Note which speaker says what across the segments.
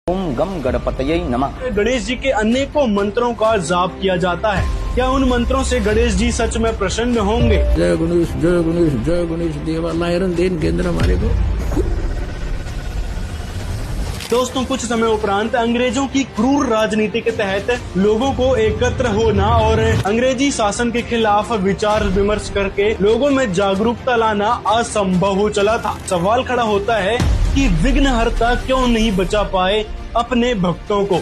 Speaker 1: ओम गम गणपतये नमः।
Speaker 2: गणेश जी के अनेकों मंत्रों का जाप किया जाता है। क्या उन मंत्रों से गणेश जी सच में प्रसन्न होंगे?
Speaker 3: जय गणेश जय गणेश जय गणेश देवा लायरन देन के अंदर हमारे को।
Speaker 2: दोस्तों, कुछ समय उपरांत अंग्रेजों की क्रूर राजनीति के तहत लोगों को एकत्र होना और अंग्रेजी शासन के खिलाफ विचार विमर्श करके लोगों में जागरूकता लाना असंभव हो चला था। सवाल खड़ा होता है कि विघ्नहर्ता क्यों नहीं बचा पाए अपने भक्तों को?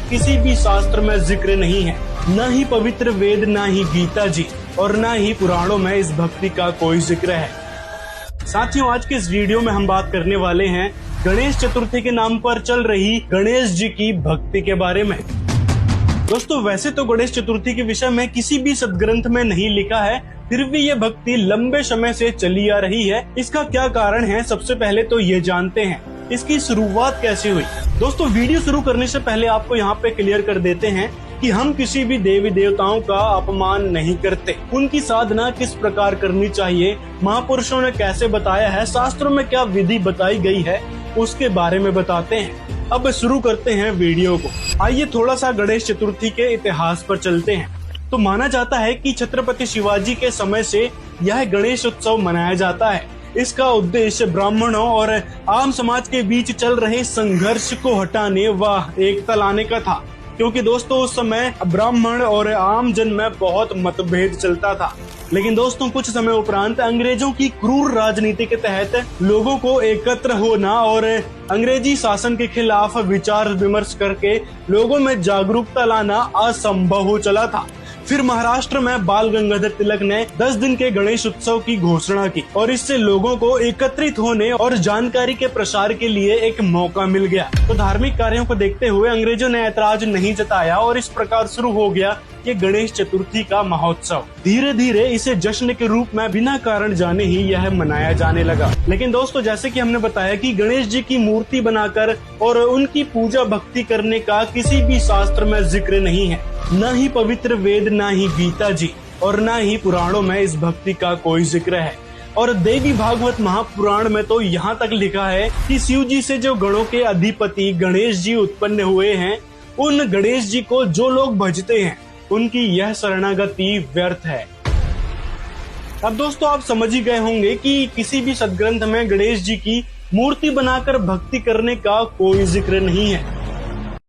Speaker 2: किसी भी शास्त्र में जिक्र नहीं है, न ही पवित्र वेद, न ही गीता जी और न ही पुराणों में इस भक्ति का कोई जिक्र है। साथियों, आज के इस वीडियो में हम बात करने वाले हैं गणेश चतुर्थी के नाम पर चल रही गणेश जी की भक्ति के बारे में। दोस्तों, वैसे तो गणेश चतुर्थी के विषय में किसी भी सदग्रंथ में नहीं लिखा है, फिर भी ये भक्ति लंबे समय से चली आ रही है। इसका क्या कारण है, सबसे पहले तो ये जानते हैं। इसकी शुरुआत कैसे हुई? दोस्तों, वीडियो शुरू करने से पहले आपको यहाँ पे क्लियर कर देते हैं कि हम किसी भी देवी देवताओं का अपमान नहीं करते। उनकी साधना किस प्रकार करनी चाहिए, महापुरुषों ने कैसे बताया है, शास्त्रों में क्या विधि बताई गई है, उसके बारे में बताते हैं। अब शुरू करते हैं वीडियो को। आइए थोड़ा सा गणेश चतुर्थी के इतिहास पर चलते हैं। तो माना जाता है कि छत्रपति शिवाजी के समय से यह गणेश उत्सव मनाया जाता है। इसका उद्देश्य ब्राह्मणों और आम समाज के बीच चल रहे संघर्ष को हटाने व एकता लाने का था, क्योंकि दोस्तों उस समय ब्राह्मण और आम जन में बहुत मतभेद चलता था। लेकिन दोस्तों, कुछ समय उपरांत अंग्रेजों की क्रूर राजनीति के तहत लोगों को एकत्र होना और अंग्रेजी शासन के खिलाफ विचार विमर्श करके लोगों में जागरूकता लाना असंभव हो चला था। फिर महाराष्ट्र में बाल गंगाधर तिलक ने 10 दिन के गणेश उत्सव की घोषणा की और इससे लोगों को एकत्रित होने और जानकारी के प्रसार के लिए एक मौका मिल गया। तो धार्मिक कार्यों को देखते हुए अंग्रेजों ने ऐतराज नहीं जताया और इस प्रकार शुरू हो गया ये गणेश चतुर्थी का महोत्सव। धीरे धीरे इसे जश्न के रूप में बिना कारण जाने ही यह मनाया जाने लगा। लेकिन दोस्तों, जैसे कि हमने बताया कि गणेश जी की मूर्ति बनाकर और उनकी पूजा भक्ति करने का किसी भी शास्त्र में जिक्र नहीं है, न ही पवित्र वेद, न ही गीता जी और न ही पुराणों में इस भक्ति का कोई जिक्र है। और देवी भागवत महापुराण में तो यहाँ तक लिखा है कि शिव जी से जो गणों के अधिपति गणेश जी उत्पन्न हुए हैं, उन गणेश जी को जो लोग भजते हैं उनकी यह शरणागति व्यर्थ है। अब दोस्तों, आप समझ ही गए होंगे कि किसी भी सदग्रंथ में गणेश जी की मूर्ति बनाकर भक्ति करने का कोई जिक्र नहीं है।